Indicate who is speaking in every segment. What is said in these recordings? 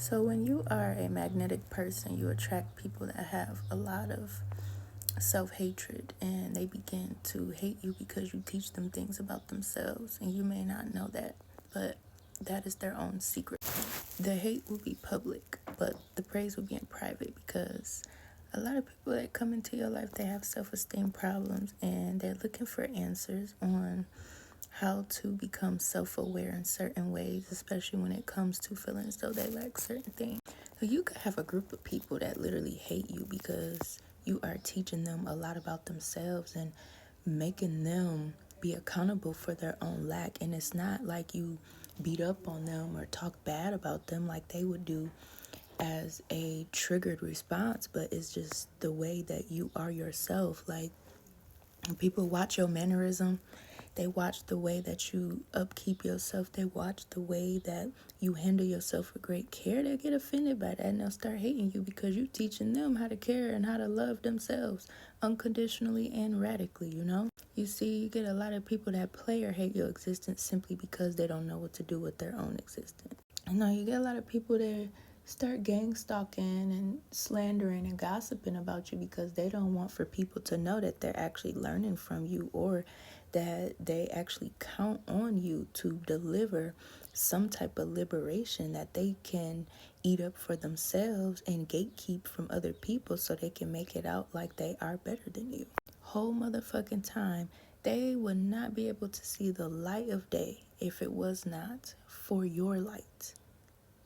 Speaker 1: So when you are a magnetic person, you attract people that have a lot of self-hatred, and they begin to hate you because you teach them things about themselves, and you may not know that, but that is their own secret. The hate will be public, but the praise will be in private, because a lot of people that come into your life, they have self-esteem problems, and they're looking for answers on how to become self-aware in certain ways, especially when it comes to feeling as though they lack certain things. So you could have a group of people that literally hate you because you are teaching them a lot about themselves and making them be accountable for their own lack. And it's not like you beat up on them or talk bad about them like they would do as a triggered response, but it's just the way that you are yourself. Like, when people watch your mannerism, they watch the way that you upkeep yourself, they watch the way that you handle yourself with great care, they'll get offended by that, and they'll start hating you because you're teaching them how to care and how to love themselves unconditionally and radically, you know? You see, you get a lot of people that play or hate your existence simply because they don't know what to do with their own existence. You know, you get a lot of people that start gang stalking and slandering and gossiping about you because they don't want for people to know that they're actually learning from you, or that they actually count on you to deliver some type of liberation that they can eat up for themselves and gatekeep from other people so they can make it out like they are better than you. Whole motherfucking time, they would not be able to see the light of day if it was not for your light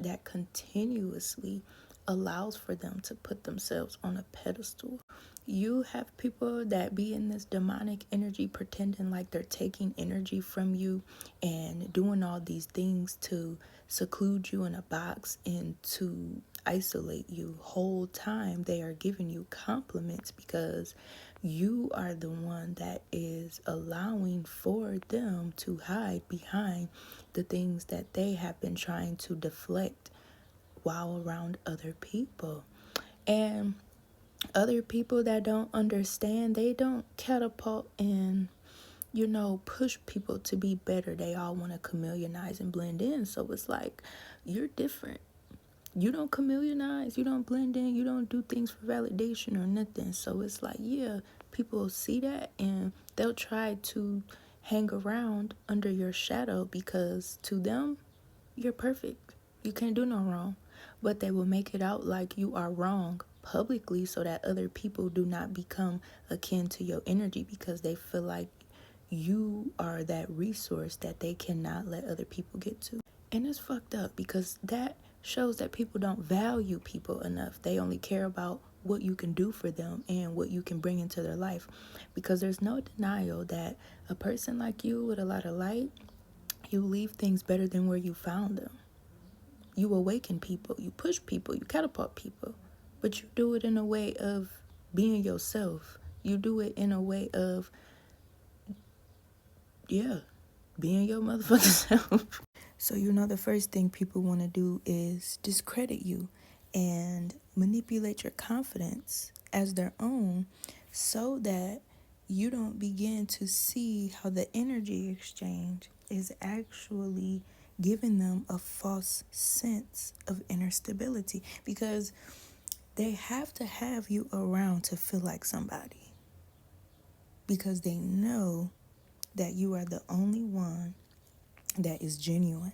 Speaker 1: that continuously allows for them to put themselves on a pedestal. You have people that be in this demonic energy pretending like they're taking energy from you and doing all these things to seclude you in a box and to isolate you. Whole time they are giving you compliments because you are the one that is allowing for them to hide behind the things that they have been trying to deflect while around other people. And other people that don't understand, they don't catapult and, push people to be better. They all want to chameleonize and blend in. So it's like, you're different. You don't chameleonize, you don't blend in, you don't do things for validation or nothing. So it's like, yeah, people see that and they'll try to hang around under your shadow because to them, you're perfect. You can't do no wrong. But they will make it out like you are wrong publicly so that other people do not become akin to your energy because they feel like you are that resource that they cannot let other people get to. And it's fucked up because that shows that people don't value people enough. They only care about what you can do for them and what you can bring into their life, because there's no denial that a person like you with a lot of light, you leave things better than where you found them. You awaken people, you push people, you catapult people, but you do it in a way of being yourself. You do it in a way of, being your motherfucking self. So, the first thing people want to do is discredit you and manipulate your confidence as their own so that you don't begin to see how the energy exchange is actually giving them a false sense of inner stability, because they have to have you around to feel like somebody, because they know that you are the only one that is genuine,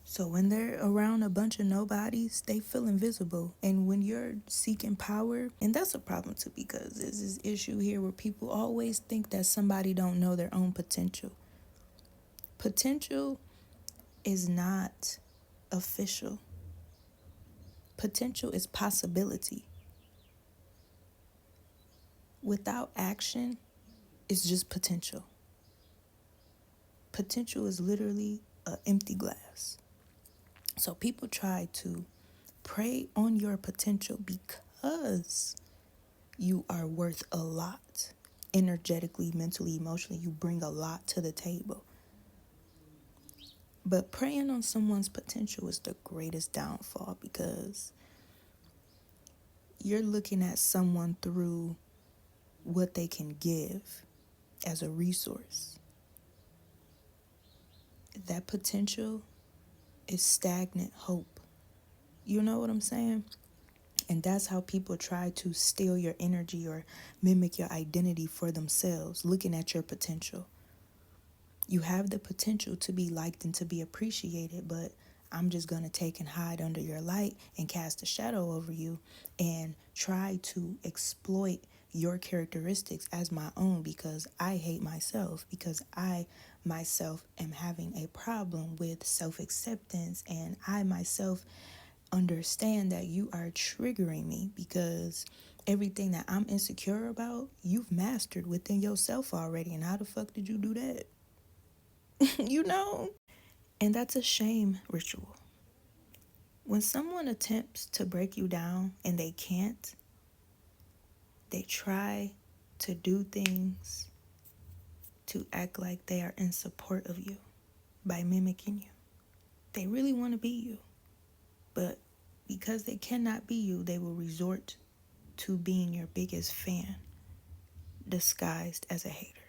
Speaker 1: So when they're around a bunch of nobodies, they feel invisible. And when you're seeking power, and that's a problem too, because there's this issue here where people always think that somebody don't know their own potential. Potential is not official. Potential is possibility. Without action, it's just potential. Potential is literally an empty glass. So people try to prey on your potential because you are worth a lot. Energetically, mentally, emotionally, you bring a lot to the table. But preying on someone's potential is the greatest downfall, because you're looking at someone through what they can give as a resource. That potential is stagnant hope. You know what I'm saying? And that's how people try to steal your energy or mimic your identity for themselves, looking at your potential. You have the potential to be liked and to be appreciated, but I'm just going to take and hide under your light and cast a shadow over you and try to exploit your characteristics as my own because I hate myself, because I myself am having a problem with self-acceptance, and I myself understand that you are triggering me because everything that I'm insecure about, you've mastered within yourself already. And how the fuck did you do that? You know? And that's a shame ritual. When someone attempts to break you down and they can't, they try to do things to act like they are in support of you by mimicking you. They really want to be you. But because they cannot be you, they will resort to being your biggest fan, disguised as a hater.